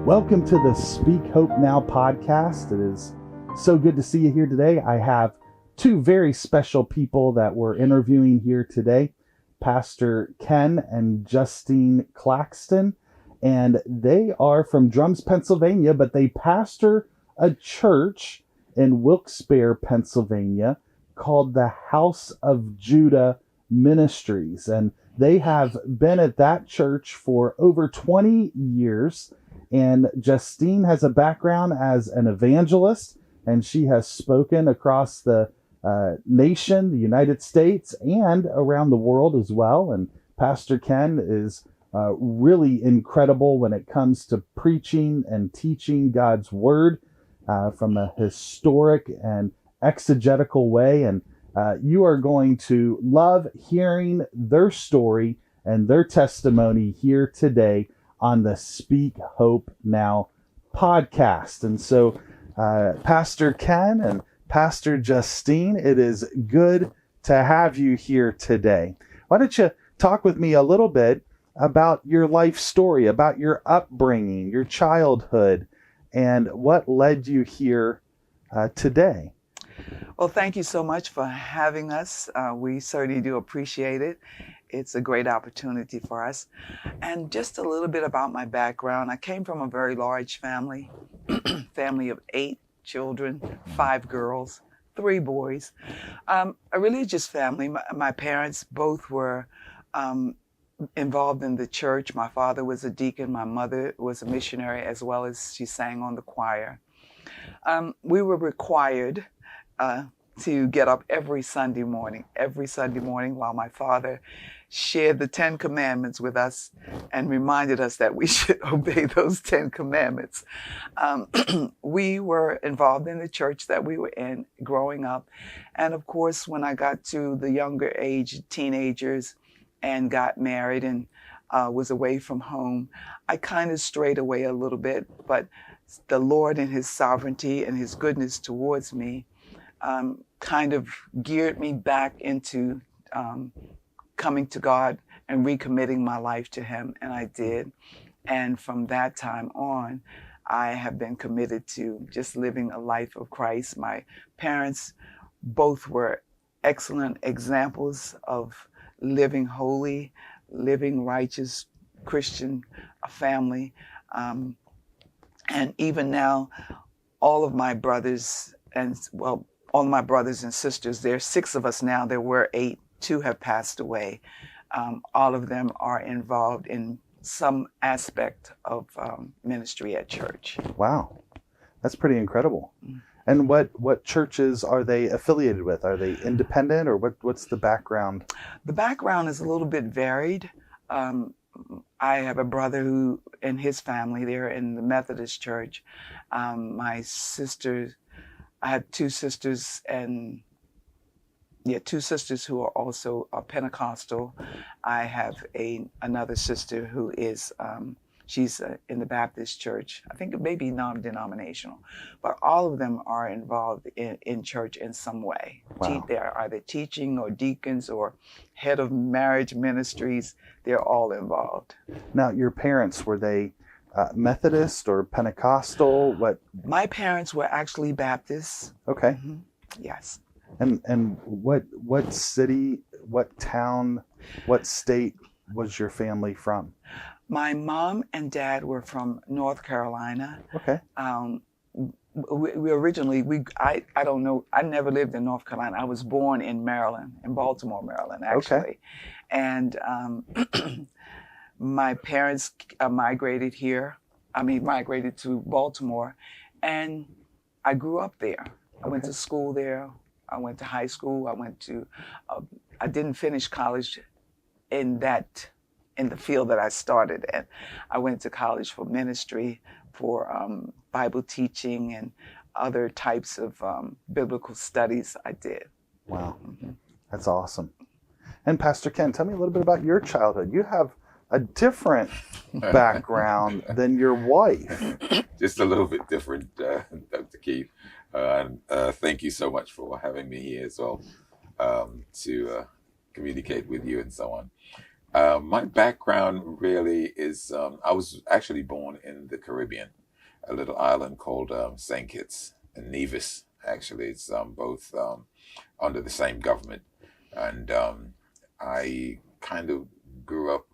Welcome to the Speak Hope Now podcast. It is so good to see you here today. I have two very special people that we're interviewing here today, Pastor Ken and Justine Claxton, and they are from Drums, Pennsylvania, but they pastor a church in Wilkes-Barre, Pennsylvania called the House of Judah Ministries, and they have been at that church for over 20 years. And Justine has a background as an evangelist, and she has spoken across the nation, the United States, and around the world as well. And Pastor Ken is really incredible when it comes to preaching and teaching God's word from a historic and exegetical way. And you are going to love hearing their story and their testimony here today on the Speak Hope Now podcast. And so, Pastor Ken and Pastor Justine, it is good to have you here today. Why don't you talk with me a little bit about your life story, about your upbringing, your childhood, and what led you here today? Well, thank you so much for having us. We certainly do appreciate it. It's a great opportunity for us. And just a little bit about my background. I came from a very large family, family of 8 children, 5 girls, 3 boys. A religious family. My parents both were involved in the church. My father was a deacon. My mother was a missionary, as well as she sang on the choir. We were required to get up every Sunday morning while my father shared the 10 commandments with us and reminded us that we should obey those 10 commandments. We were involved in the church that we were in growing up. And of course, when I got to the younger age, teenagers, and got married and was away from home, I kind of strayed away a little bit, but the Lord in his sovereignty and his goodness towards me kind of geared me back into coming to God and recommitting my life to him, and I did. And from that time on, I have been committed to just living a life of Christ. My parents both were excellent examples of living holy, living righteous Christian family. And even now, all of my brothers and sisters, there are 6 of us now. There were 8. 2 have passed away. All of them are involved in some aspect of ministry at church. Wow, that's pretty incredible. And what churches are they affiliated with? Are they independent, or what's the background? The background is a little bit varied. I have a brother who, in his family, they're in the Methodist church. My sisters, I have 2 sisters, and 2 sisters who are also Pentecostal. I have another sister who is, she's in the Baptist church. I think it may be non-denominational, but all of them are involved in church in some way. Wow. They are either teaching or deacons or head of marriage ministries. They're all involved. Now, your parents, were they Methodist or Pentecostal? What? My parents were actually Baptists. Okay. Mm-hmm. Yes. And what city, what town, what state was your family from? My mom and dad were from North Carolina. Okay. We originally, I don't know, I never lived in North Carolina. I was born in Maryland, in Baltimore, Maryland, actually. Okay. And my parents migrated to Baltimore, and I grew up there. I went to school there. I went to high school. I didn't finish college in the field that I started in. I went to college for ministry, for Bible teaching and other types of biblical studies I did. Wow, that's awesome. And Pastor Ken, tell me a little bit about your childhood. You have a different background than your wife. Just a little bit different, Dr. Keith. Thank you so much for having me here as well, to communicate with you and so on. My background really is, I was actually born in the Caribbean. a little island called St. Kitts and Nevis. Actually, it's both under the same government. And I kind of grew up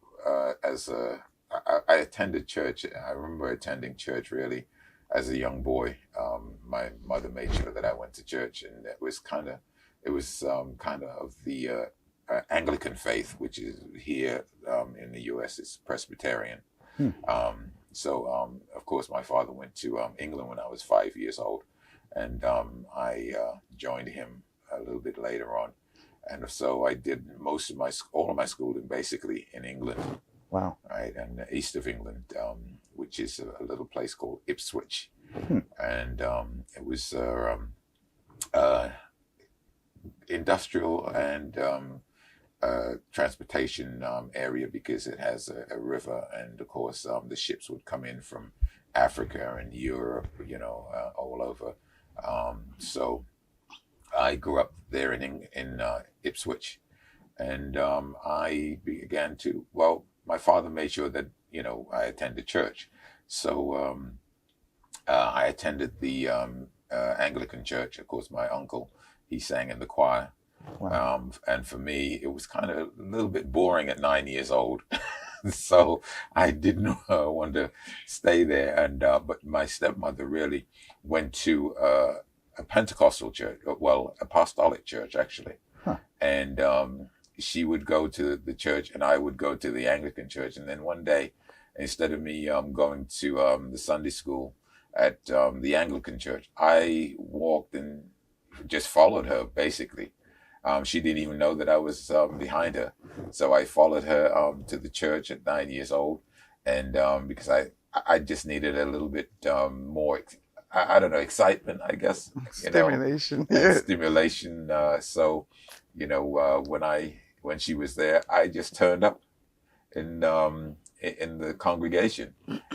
I attended church. I remember attending church really as a young boy. My mother made sure that I went to church, and it was kind of the Anglican faith, which is here in the U.S. is Presbyterian. Of course, my father went to England when I was 5 years old, and I joined him a little bit later on. And so I did all of my schooling basically in England. Wow. Right, and east of England, which is a little place called Ipswich. And it was industrial and transportation area, because it has a river, and of course the ships would come in from Africa and Europe, all over. So I grew up there in Ipswich, and I began to, my father made sure that, I attended church. So I attended the Anglican church. Of course, my uncle, he sang in the choir. Wow. And for me, it was kind of a little bit boring at 9 years old. So I didn't want to stay there. And but my stepmother really went to a Pentecostal church, apostolic church, actually. And she would go to the church, and I would go to the Anglican church. And then one day, instead of me going to the Sunday school at the Anglican church, I walked and just followed her, basically. She didn't even know that I was behind her. So I followed her to the church at 9 years old. And because I just needed a little bit more, I don't know, excitement, I guess. Stimulation. Stimulation. So, when she was there, I just turned up in the congregation.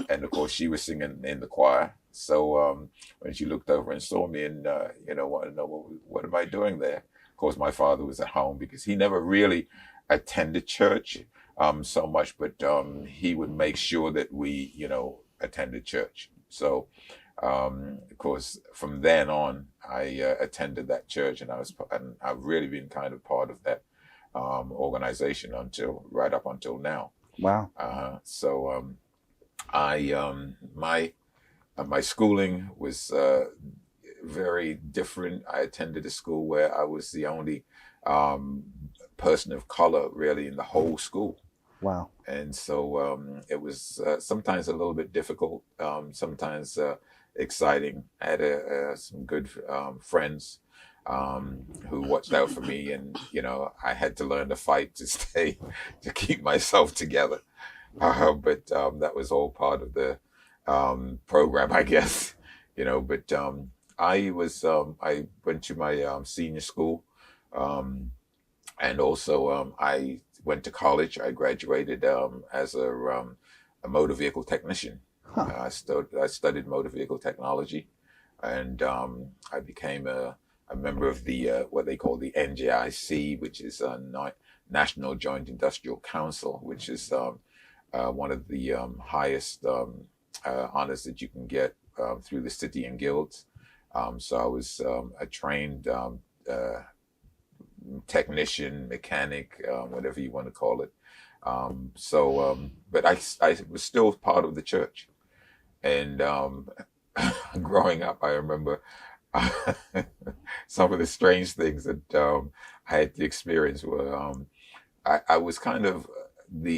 And of course, she was singing in the choir. So when she looked over and saw me and, wanted to know, what am I doing there? Of course, my father was at home, because he never really attended church so much, but he would make sure that we, attended church. So, of course, from then on, I attended that church, and I've really been kind of part of that organization right up until now. Wow. My schooling was very different. I attended a school where I was the only person of color really in the whole school. Wow. And so it was sometimes a little bit difficult, sometimes exciting. I had some good friends who watched out for me, and I had to learn to fight to keep myself together. But that was all part of the program, I guess. But I went to my senior school, and also I went to college. I graduated as a motor vehicle technician. I studied motor vehicle technology, and I became a member of the what they call the NJIC, which is National Joint Industrial Council, which is one of the highest honors that you can get through the city and guilds. So I was a trained technician, mechanic, whatever you want to call it. But I was still part of the church. And growing up, I remember some of the strange things that I had to experience were I was kind of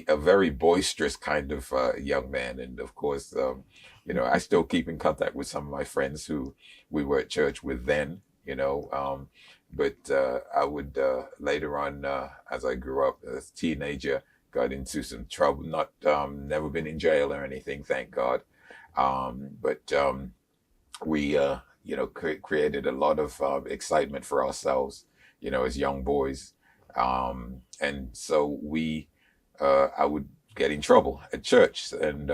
a very boisterous kind of young man. And of course, I still keep in contact with some of my friends who we were at church with then, but I would later on, as I grew up as a teenager, got into some trouble, never been in jail or anything, thank God. But we, created a lot of excitement for ourselves, as young boys. And so I would get in trouble at church, and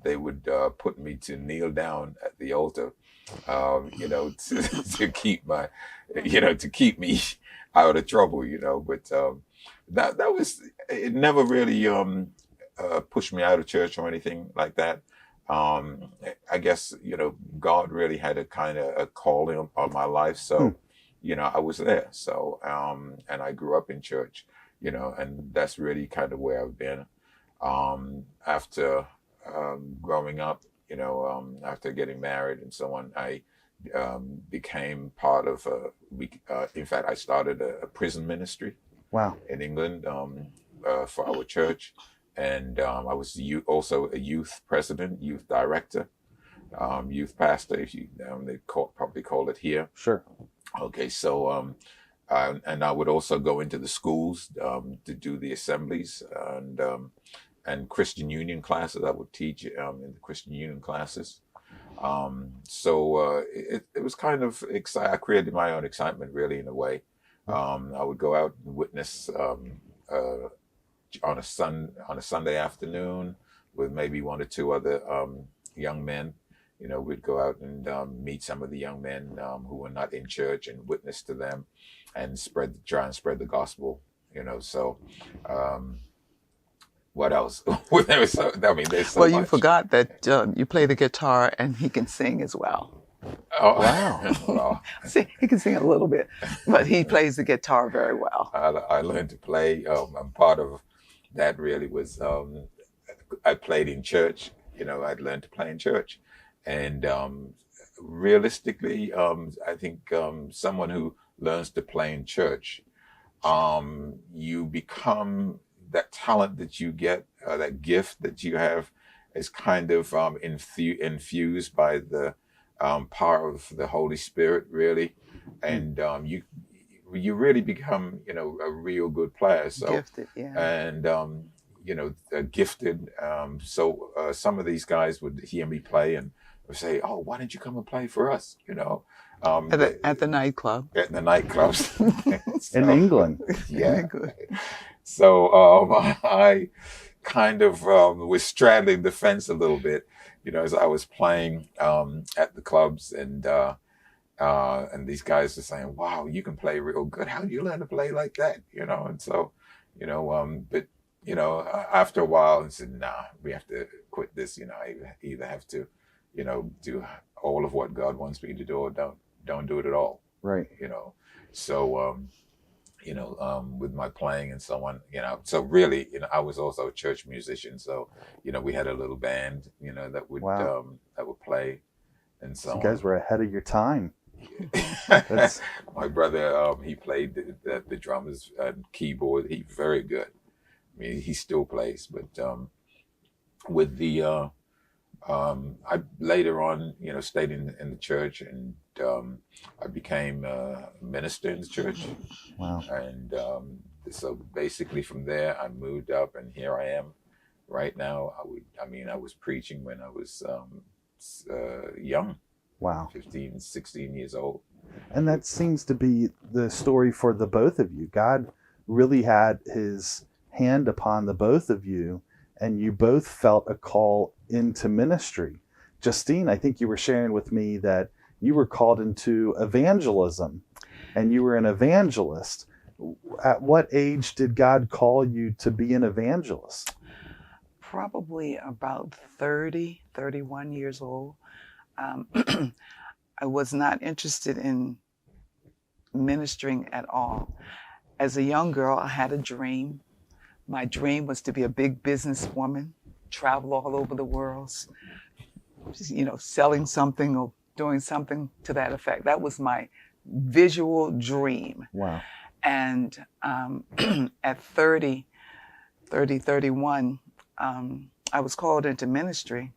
they would put me to kneel down at the altar, to keep to keep me out of trouble, But that was, it never really pushed me out of church or anything like that. I guess, God really had a kind of a calling on my life. So, I was there. So, and I grew up in church, and that's really kind of where I've been. After growing up, after getting married and so on, I became part of, in fact, I started a prison ministry. Wow. In England for our church. And I was also a youth president, youth director, youth pastor, if they probably call it here. Sure. Okay, so and I would also go into the schools to do the assemblies and Christian Union classes. I would teach in the Christian Union classes. So it was kind of exciting. I created my own excitement, really, in a way. I would go out and witness on a Sunday afternoon with maybe one or two other young men. We'd go out and meet some of the young men who were not in church and witness to them and try and spread the gospel. So what else? There's so Well, much. you forgot that you play the guitar and he can sing as well. Oh, wow. Well, See, he can sing a little bit, but he plays the guitar very well. I learned to play. I'm part of that. Really was. I played in church. I'd learned to play in church, and realistically, I think someone who learns to play in church, you become that talent that you get, that gift that you have, is kind of infused by the power of the Holy Spirit, really, and you really become a real good player. So Gifted, yeah. And gifted. So some of these guys would hear me play and would say, "Oh, why don't you come and play for us?" At the nightclub. At the nightclubs In England. Yeah. So I kind of was straddling the fence a little bit, as I was playing at the clubs, and these guys are saying, "Wow, you can play real good. How did you learn to play like that?" And so, but after a while, I said, "Nah, we have to quit this. I either have to, do all of what God wants me to do, or don't do it at all." Right. So with my playing and so on, so really, I was also a church musician. So, we had a little band, that would Wow. That would play, and so You guys were ahead of your time. My brother, he played the drums and keyboard. He's very good. I mean, he still plays, but with the I later on, stayed in the church, and I became a minister in the church. Wow. And so basically from there, I moved up, and here I am right now. I was preaching when I was young. Wow. 15, 16 years old. And that seems to be the story for the both of you. God really had his hand upon the both of you, and you both felt a call into ministry. Justine, I think you were sharing with me that you were called into evangelism, and you were an evangelist. At what age did God call you to be an evangelist? Probably about 30, 31 years old. I was not interested in ministering at all. As a young girl, I had a dream. My dream was to be a big businesswoman, travel all over the world, selling something or doing something to that effect. That was my visual dream. Wow. And at 31, I was called into ministry.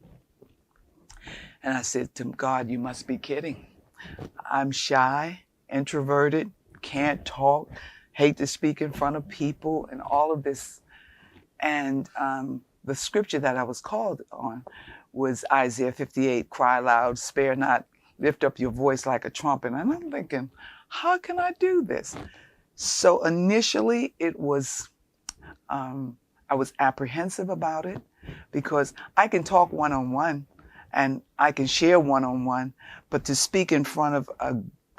And I said to God, "You must be kidding. I'm shy, introverted, can't talk, hate to speak in front of people, and all of this." And the scripture that I was called on was Isaiah 58, "Cry loud, spare not, lift up your voice like a trumpet." And I'm thinking, how can I do this? So initially it was, I was apprehensive about it, because I can talk one-on-one and I can share one-on-one, but to speak in front of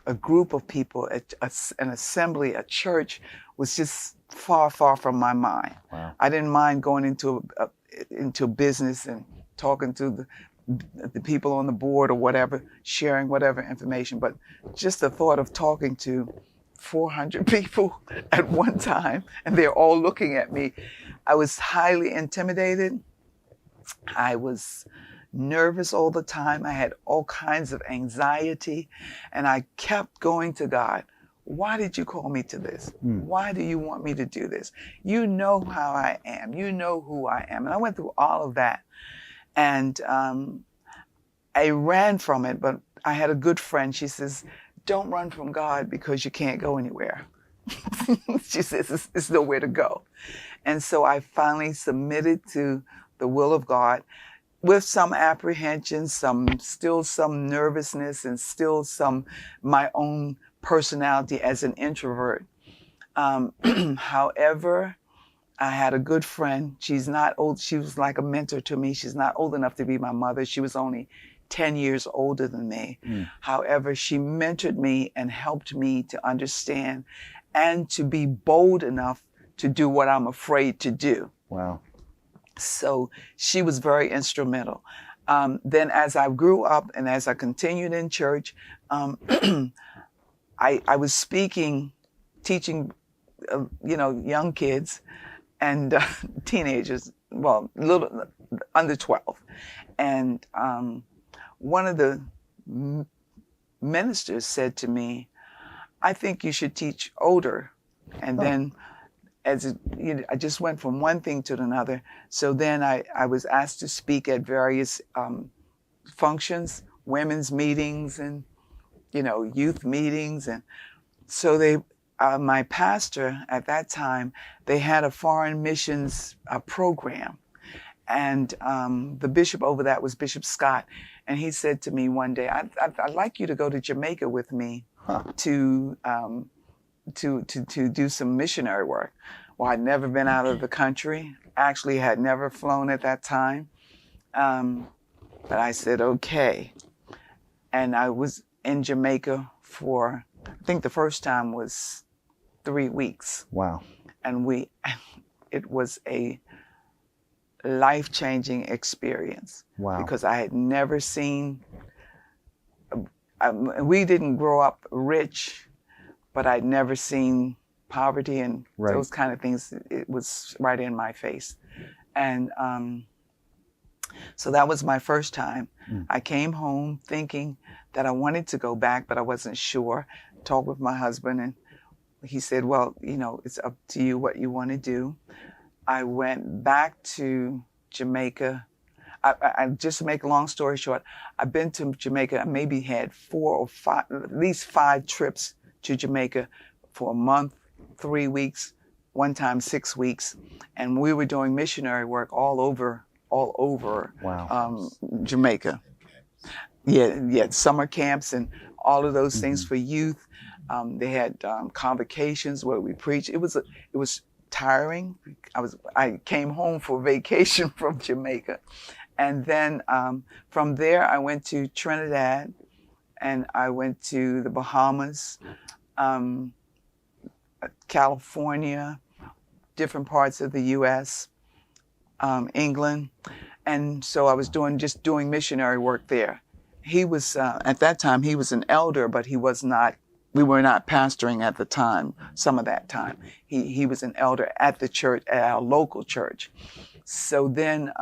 a group of people, an assembly, a church, was just far, far from my mind. Wow. I didn't mind going into business and talking to the people on the board or whatever, sharing whatever information. But just the thought of talking to 400 people at one time, and they're all looking at me, I was highly intimidated. I was nervous all the time. I had all kinds of anxiety, and I kept going to God. Why did you call me to this? Why do you want me to do this? You know how I am. You know who I am. And I went through all of that. And I ran from it, but I had a good friend. She says, don't run from God because you can't go anywhere. She says, it's nowhere to go. And so I finally submitted to the will of God with some apprehension, still some nervousness, and still some my own personality as an introvert. However, I had a good friend. She's not old. She was like a mentor to me. She's not old enough to be my mother. She was only 10 years older than me. However, she mentored me and helped me to understand and to be bold enough to do what I'm afraid to do. Wow. So she was very instrumental. Then as I grew up and as I continued in church, I was teaching, young kids and teenagers, well, little under 12. And one of the ministers said to me, I think you should teach older. And then I just went from one thing to another. So then I was asked to speak at various functions, women's meetings and, youth meetings. And so my pastor at that time, they had a foreign missions program. And the bishop over that was Bishop Scott. And he said to me one day, I'd like you to go to Jamaica with me to do some missionary work. Well, I'd never been out of the country. Actually, had never flown at that time. But I said, okay. And I was in Jamaica for, I think the first time was 3 weeks. Wow. And it was a life-changing experience. Wow. Because I had never seen, we didn't grow up rich, but I'd never seen poverty and those kind of things. It was right in my face. And so that was my first time. I came home thinking that I wanted to go back, but I wasn't sure. Talked with my husband, and he said, well, it's up to you what you want to do. I went back to Jamaica. I just to make a long story short, I've been to Jamaica. I maybe had 4 or 5, at least 5 trips to Jamaica for a month, 3 weeks, one time 6 weeks. And we were doing missionary work all over Jamaica. Yeah, summer camps and all of those things for youth. They had convocations where we preached. It was tiring. I came home for vacation from Jamaica. And then from there, I went to Trinidad, and I went to the Bahamas, California, different parts of the U.S., England. And so I was just doing missionary work there. He was, at that time, he was an elder, but we were not pastoring at the time, some of that time. He was an elder at the church, at our local church. So then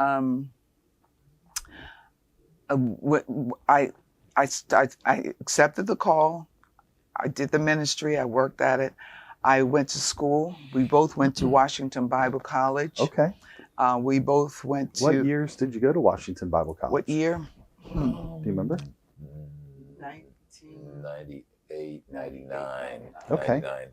I accepted the call. I did the ministry. I worked at it. I went to school. We both went to Washington Bible College. Okay. We both went to... What years did you go to Washington Bible College? What year? Do you remember? 98, 99. Okay. 99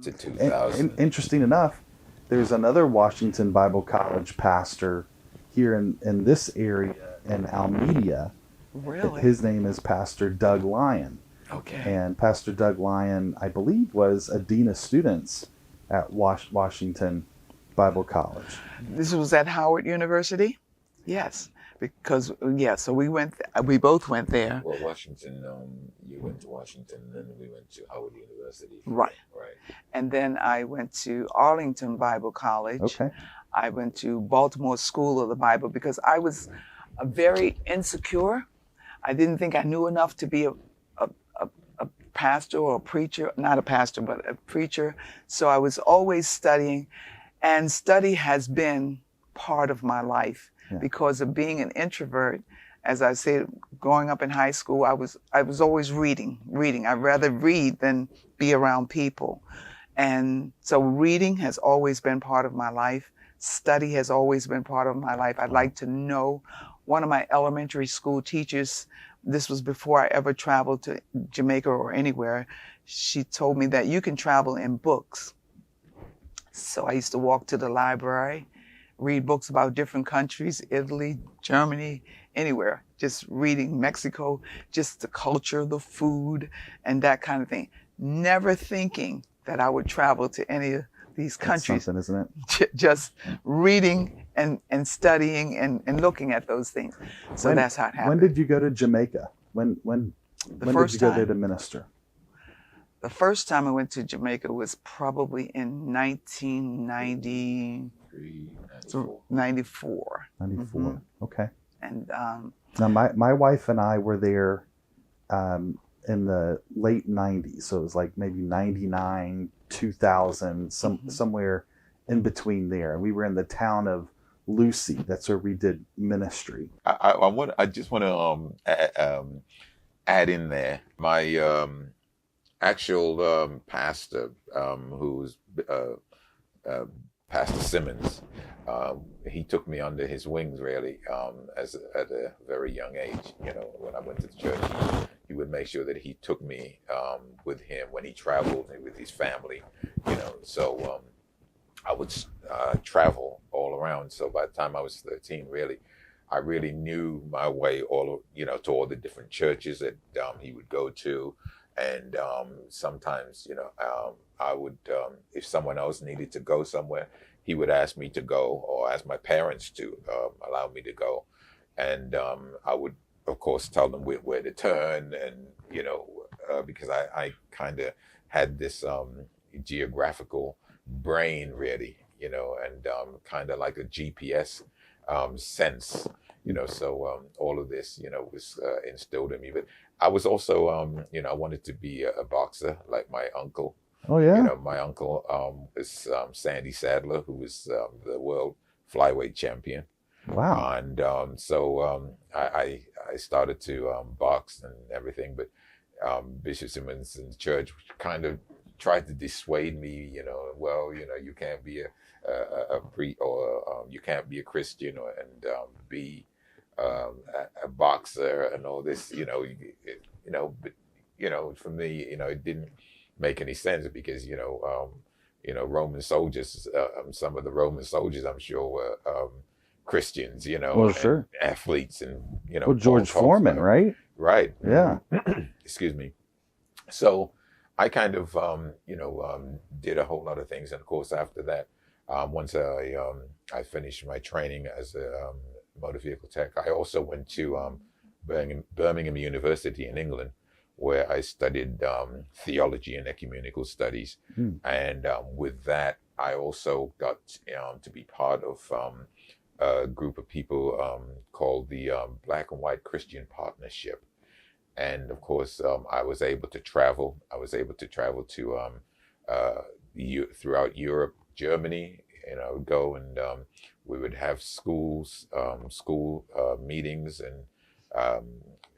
to 2000. Interesting enough, there's another Washington Bible College pastor here in this area in Almedia. Really? His name is Pastor Doug Lyon. Okay. And Pastor Doug Lyon, I believe, was a dean of students at Washington Bible College. This was at Howard University? Yes. Because, so we both went there. Well, Washington, you went to Washington, and then we went to Howard University. Right. Right. And then I went to Arlington Bible College. Okay. I went to Baltimore School of the Bible because very insecure. I didn't think I knew enough to be a pastor or a preacher, not a pastor, but a preacher. So I was always studying, and study has been part of my life because of being an introvert. As I said, growing up in high school, I was always reading. I'd rather read than be around people. And so reading has always been part of my life. Study has always been part of my life. I'd like to know. One of my elementary school teachers, this was before I ever traveled to Jamaica or anywhere, she told me that you can travel in books. So I used to walk to the library, read books about different countries, Italy, Germany, anywhere, just reading Mexico, just the culture, the food, and that kind of thing. Never thinking that I would travel to any of these countries. That's something, isn't it? Just reading and studying and looking at those things. So that's how it happened. When did you go to Jamaica? When did you go there to minister? The first time I went to Jamaica was probably in 1994. 94. Mm-hmm. Okay. And now my wife and I were there in the late 90s, so it was like maybe 99, 2000, somewhere in between there. And we were in the town of Lucy. That's where we did ministry. I just want to add in there my actual pastor, who's Pastor Simmons. He took me under his wings really at a very young age. You know, when I went to the church, he would make sure that he took me with him when he traveled with his family. You know, so I would travel all around. So by the time I was 13, really, I really knew my way to all the different churches that he would go to. And sometimes, I would, if someone else needed to go somewhere, he would ask me to go or ask my parents to allow me to go. And I would, of course, tell them where to turn. And, because I kind of had this geographical brain, really, and kind of like a GPS sense, so all of this, was instilled in me. But I was also, I wanted to be a boxer like my uncle. Oh, yeah. My uncle is Sandy Sadler, who was the world flyweight champion. Wow. And so I started to box and everything, but Bishop Simmons in the church kind of tried to dissuade me, you can't be a priest or you can't be a Christian and be a boxer and all this, but for me, it didn't make any sense because Roman soldiers, some of the Roman soldiers, I'm sure, were Christians, well, sure, athletes, and well, George Foreman, right? Right. Yeah. Excuse me. So I kind of did a whole lot of things, and of course after that, once I finished my training as a motor vehicle tech, I also went to Birmingham University in England, where I studied theology and ecumenical studies. And with that, I also got to be part of a group of people called the Black and White Christian Partnership. And of course, I was able to travel. I was able to travel to throughout Europe, Germany. I would go and we would have school meetings. And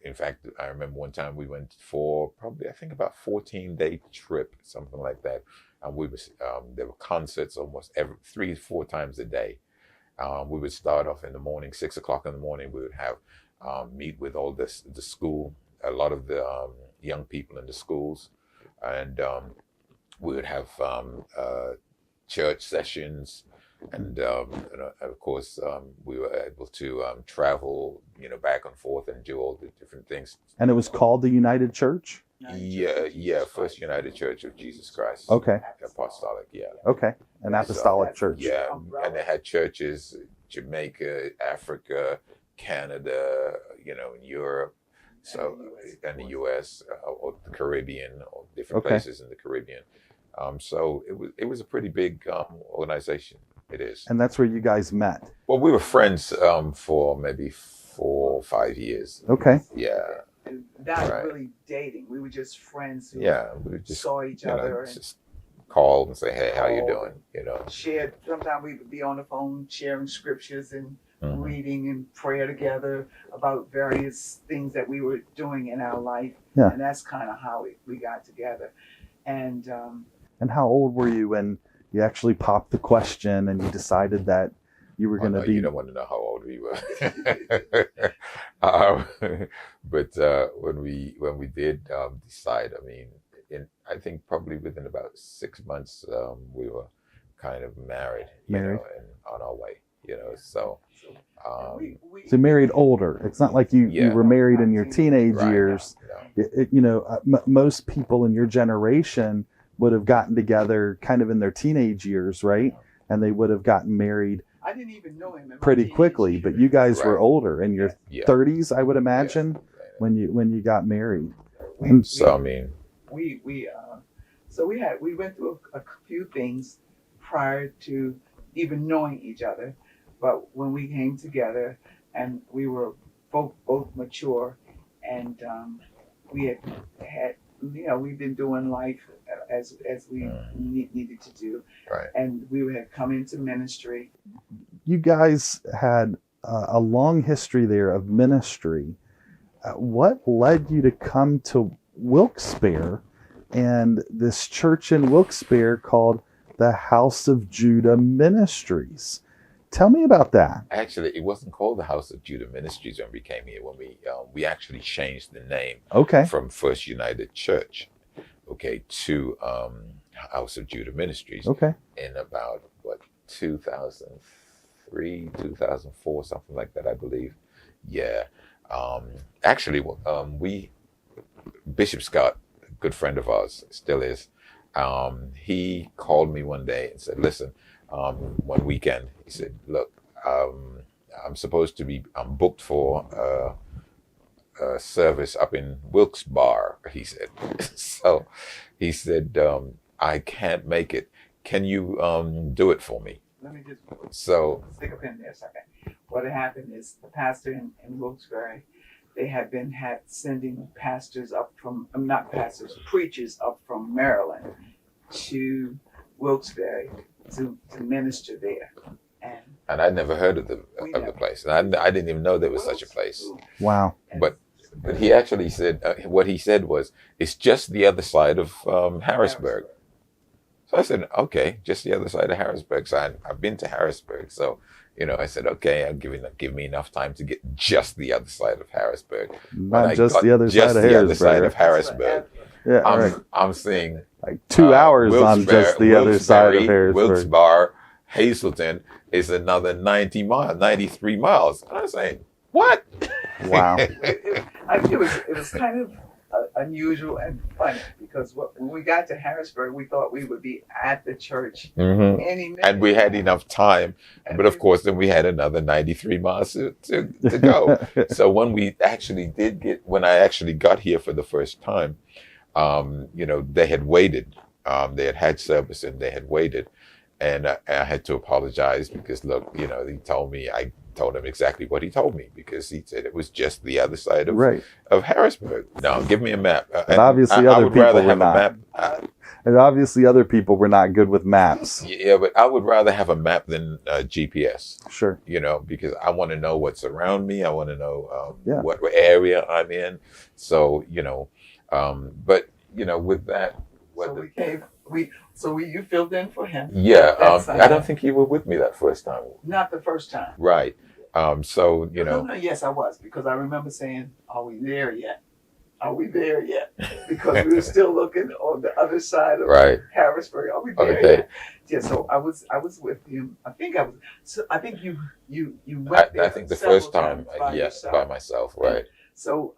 in fact, I remember one time we went for probably, I think, about 14-day trip, something like that. And we was there were concerts almost every 3-4 times a day. We would start off in the morning, 6 o'clock in the morning. We would have meet with all the school, a lot of the young people in the schools, and we would have church sessions, and of course we were able to travel, back and forth and do all the different things. And it was called the United Church? Yeah, First United Church of Jesus Christ. Okay. Apostolic, yeah. Okay, an apostolic church. Yeah, and they had churches, Jamaica, Africa, Canada, in Europe, so, and the U.S., or the Caribbean, or different places in the Caribbean. So it was a pretty big organization. It is. And that's where you guys met? Well, we were friends for maybe 4 or 5 years. Okay. Yeah. And not Right. really dating. We were just friends who Yeah. We just saw each other and just call and say, hey, how you Call. doing? shared. Sometimes we would be on the phone sharing scriptures and Mhm. reading and prayer together about various things that we were doing in our life. Yeah. And that's kind of how we got together. And And how old were you when you actually popped the question and you decided that you were going to no, be? You don't want to know how old we were. um, but when we did decide, I mean, I think probably within about 6 months, we were kind of married, Married. and on our way, So, So married older. It's not like you Yeah. were married in your teenage Right. years. no. Most people in your generation would have gotten together kind of in their teenage years, right? And they would have gotten married I didn't even know him in my pretty teenage quickly. years. But you guys were Right. older, in your Yeah. 30s, I would imagine, Yeah. when you got married. So I mean, we went through a few things prior to even knowing each other, but when we came together and we were both mature, and we had we've been doing life as we needed to do, right. and we had come into ministry. You guys had a long history there of ministry. What led you to come to Wilkes-Barre and this church in Wilkes-Barre called the House of Judah Ministries? Tell me about that. Actually, it wasn't called the House of Judah Ministries when we came here. When we actually changed the name Okay. from First United Church, to House of Judah Ministries Okay. in about 2003, 2004, something like that, I believe. Yeah. Actually, Bishop Scott, a good friend of ours, still is. He called me one day and said, "Listen, one weekend," he said, "Look, I'm booked for a service up in Wilkes-Barre," he said. So he said, "I can't make it. Can you do it for me?" Let me just stick a pin there a second. What had happened is the pastor in Wilkes-Barre, they had been sending pastors up from, preachers up from Maryland to Wilkes-Barre to minister there. And I'd never heard of the place. And I didn't even know there was such a place. Wow. But he actually said, what he said was, it's just the other side of Harrisburg. So I said, okay, just the other side of Harrisburg. So I've been to Harrisburg. So, I said, okay, I'll give me enough time to get just the other side of Harrisburg. Not just the other side of Harrisburg. Other side of Harrisburg. Yeah, right. I'm seeing like 2 hours on just the other side of Harrisburg. Wilkes-Barre, Hazleton is another 93 miles. And I'm saying, what? Wow. It was kind of unusual and funny because when we got to Harrisburg, we thought we would be at the church any minute. And we had enough time. But of course, then we had another 93 miles to go. So when I actually got here for the first time, they had waited. They had service and they had waited. And I had to apologize because, look, he told me, I told him exactly what he told me because he said it was just the other side of Harrisburg. No, give me a map. And obviously other people were have not. A map. And obviously other people were not good with maps. Yeah, but I would rather have a map than GPS. Sure. Because I want to know what's around me. I want to know what area I'm in. So, but, with that. You filled in for him. Yeah, I don't think you were with me that first time. Not the first time. Right. No, yes, I was, because I remember saying, "Are we there yet? Are we there yet?" Because we were still looking on the other side of Harrisburg. Are we there yet? Yeah. So I was with him. I think you went there. I think the first time, by myself, right. So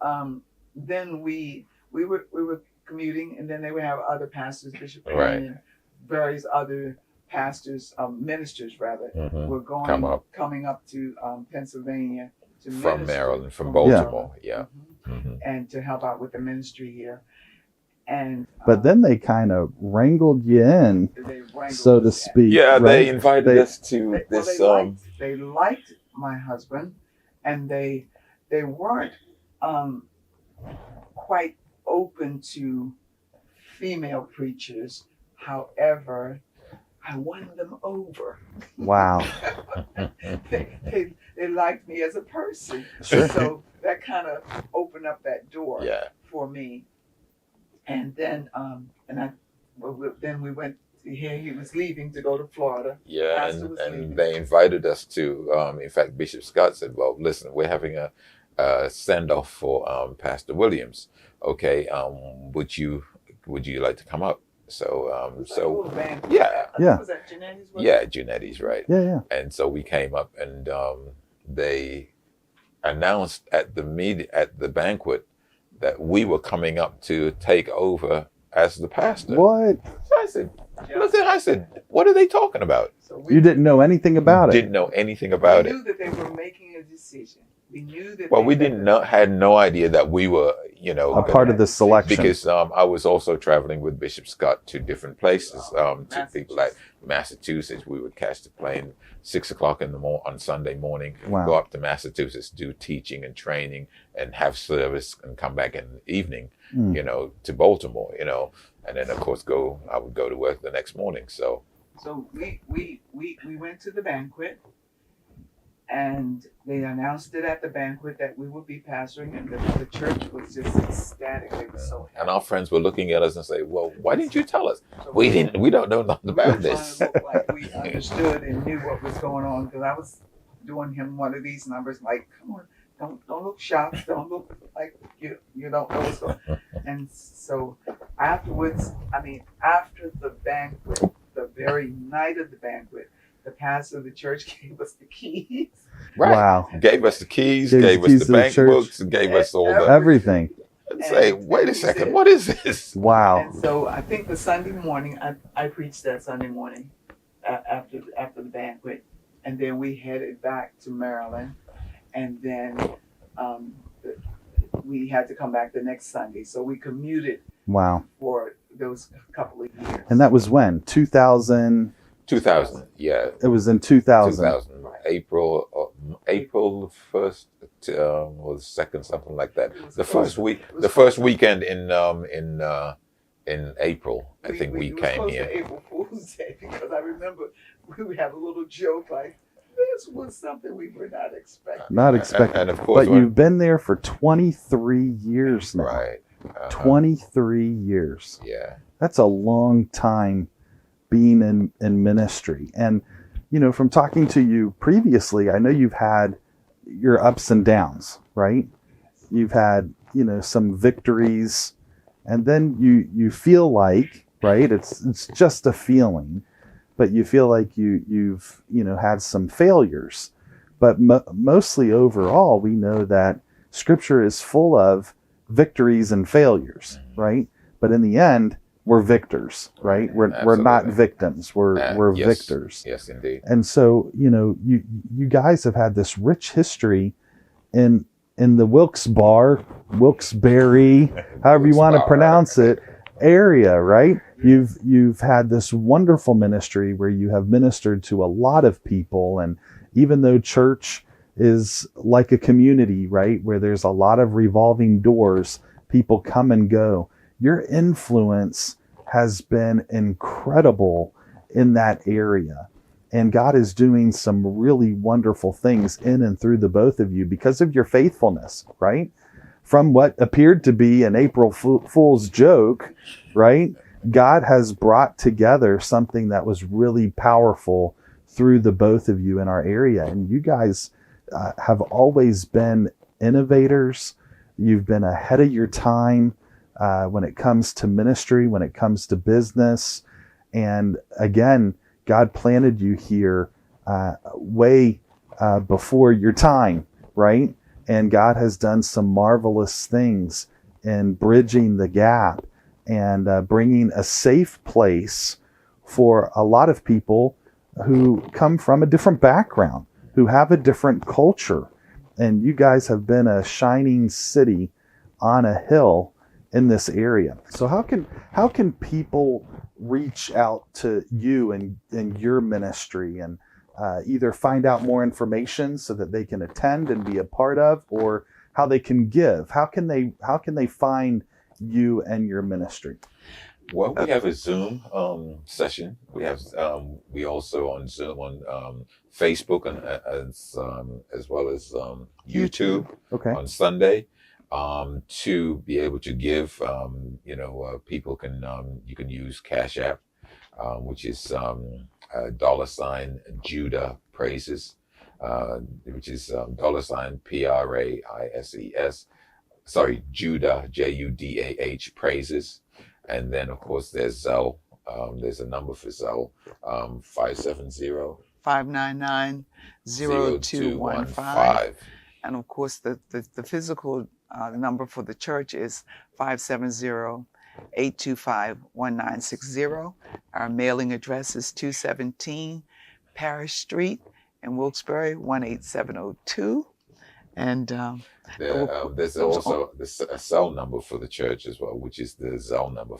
then we were commuting, and then they would have other pastors, Bishop Payne, and various other pastors, ministers rather, were coming up to Pennsylvania to from minister, Maryland, from Baltimore, and to help out with the ministry here. And but then they kind of wrangled you in, so to speak. Yeah, right? They invited us to this. They liked my husband, and they they weren't quite open to female preachers. However, I won them over. Wow. They liked me as a person. Sure. So that kind of opened up that door Yeah. for me. And then then we went to hear he was leaving to go to Florida. Yeah, Pastor was leaving. and they invited us to. In fact, Bishop Scott said, "Well, listen, we're having a send off for Pastor Williams. Okay, would you like to come up?" So, It was like a little band. yeah. Yeah. Was that Janetti's? yeah, Janetti's right. Yeah. And so we came up, and they announced at the banquet that we were coming up to take over as the pastor. What? So I said, what are they talking about? So You didn't know anything about it. Didn't know anything about we it. knew that they were making a decision. We knew that. Well, we didn't know, had no idea that we were, A part of the selection. because I was also traveling with Bishop Scott to different places, to people like Massachusetts. We would catch the plane 6 o'clock on Sunday morning, Wow. go up to Massachusetts, do teaching and training, and have service, and come back in the evening, Mm. to Baltimore, and then of course I would go to work the next morning. So we went to the banquet, and they announced it at the banquet that we would be pastoring, and the church was just ecstatic. They were so happy. and our friends were looking at us and say, "Well, why didn't you tell us? So We don't know nothing we were about trying this." to look like we understood and knew what was going on, because I was doing him one of these numbers like, come on, don't look shocked, don't look like you don't know what's going on. And so afterwards, after the banquet, the very night of the banquet, the pastor of the church gave us the keys. Right. Wow. Gave us the keys, Gave gave the keys us to the the bank church. books, gave us all the. Everything. And say, wait a second, what is this? Wow. And so I think the Sunday morning, I preached that Sunday morning after the banquet, and then we headed back to Maryland, and then we had to come back the next Sunday. So we commuted Wow. for those couple of years. And that was when? 2000? 2000, yeah. It was in 2000. 2000, April 1st or the 2nd, something like that. The first weekend in April, I think we it was came close here. to April Fool's Day, because I remember we would have a little joke like, this was something we were not expecting. Not expecting. And of course, But you've been there for 23 years now. right. 23 years. Yeah. That's a long time being in ministry. And, from talking to you previously, I know you've had your ups and downs, right? You've had, some victories, and then you feel like, right? It's just a feeling, but you feel like you've had some failures. But mostly overall, we know that Scripture is full of victories and failures, right? But in the end, we're victors, right? We're not Absolutely. victims. We're Yes. victors. Yes, indeed. And so, you guys have had this rich history in the Wilkes-Barre, however you want to Wilkes-Barre. pronounce it, area, right? You've had this wonderful ministry where you have ministered to a lot of people, and even though church is like a community, right, where there's a lot of revolving doors, people come and go, your influence has been incredible in that area. And God is doing some really wonderful things in and through the both of you because of your faithfulness, right? From what appeared to be an April Fool's joke, right? God has brought together something that was really powerful through the both of you in our area. And you guys have always been innovators. You've been ahead of your time when it comes to ministry, when it comes to business. And again, God planted you here way before your time, right? And God has done some marvelous things in bridging the gap and bringing a safe place for a lot of people who come from a different background, who have a different culture. And you guys have been a shining city on a hill in this area. So how can people reach out to you and your ministry and either find out more information so that they can attend and be a part of, or how they can give. How can they find you and your ministry? Well, we have a Zoom session. We also on Zoom on Facebook and as well as YouTube on Sunday to be able to give. People can you can use Cash App, which is $Judah Praises, which is $PRAISES. Sorry, Judah JUDAH Praises. And then, of course, there's Zelle. There's a number for Zelle, 570-599-0215. And of course, the physical number for the church is 570-825-1960. Our mailing address is 217 Parish Street in Wilkes-Barre, 18702. And there's also a cell number for the church as well, which is the Zelle number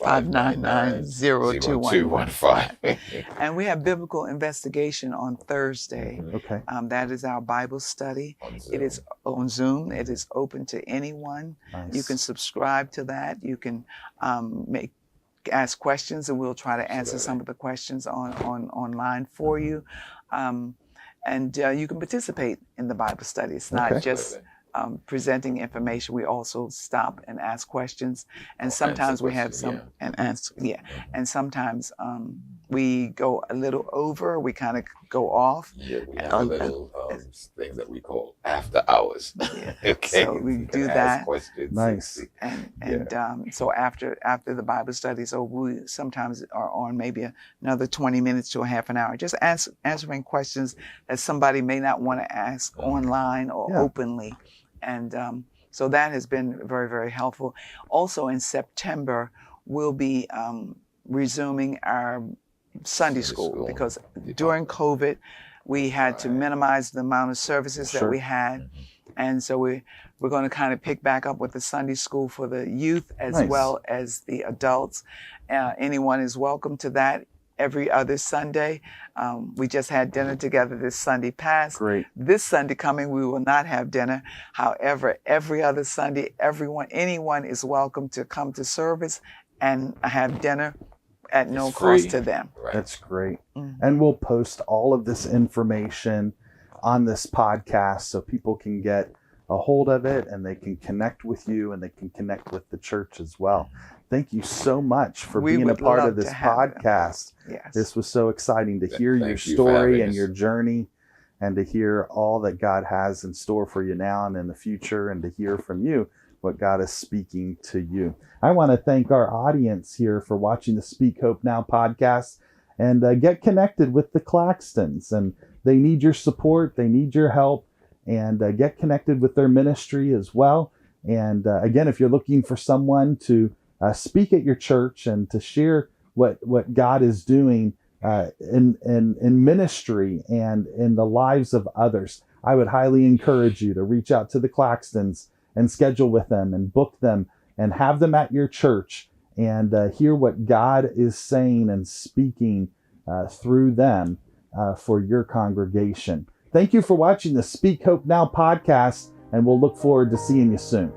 570-599-0215. And we have biblical investigation on Thursday. Okay. That is our Bible study. It is on Zoom. It is open to anyone. Nice. You can subscribe to that. You can ask questions, and we'll try to answer some of the questions online for you. And you can participate in the Bible study. It's not just presenting information. We also stop and ask questions, and sometimes we have some and answer. And sometimes we go a little over. We kind of go off. Yeah, we have a little thing that we call after hours. Okay, so we do that. Questions. Nice. And so after the Bible study is over, we sometimes are on maybe another 20 minutes to a half an hour, just answering questions that somebody may not want to ask online or openly. And so that has been very, very helpful. Also in September, we'll be resuming our Sunday school because during COVID, we had to minimize the amount of services that we had. And so we're going to kind of pick back up with the Sunday school for the youth as well as the adults. Anyone is welcome to that. Every other Sunday. We just had dinner together this Sunday past. Great. This Sunday coming, we will not have dinner. However, every other Sunday, anyone is welcome to come to service and have dinner at no cost to them. Right. That's great. And we'll post all of this information on this podcast so people can get a hold of it and they can connect with you and they can connect with the church as well. Thank you so much for being a part of this podcast. Yes. This was so exciting to hear your story and your journey and to hear all that God has in store for you now and in the future and to hear from you what God is speaking to you. I want to thank our audience here for watching the Speak Hope Now podcast and get connected with the Claxtons. And they need your support. They need your help. And get connected with their ministry as well. And again, if you're looking for someone to speak at your church and to share what God is doing in ministry and in the lives of others, I would highly encourage you to reach out to the Claxtons and schedule with them and book them and have them at your church and hear what God is saying and speaking through them for your congregation. Thank you for watching the Speak Hope Now podcast, and we'll look forward to seeing you soon.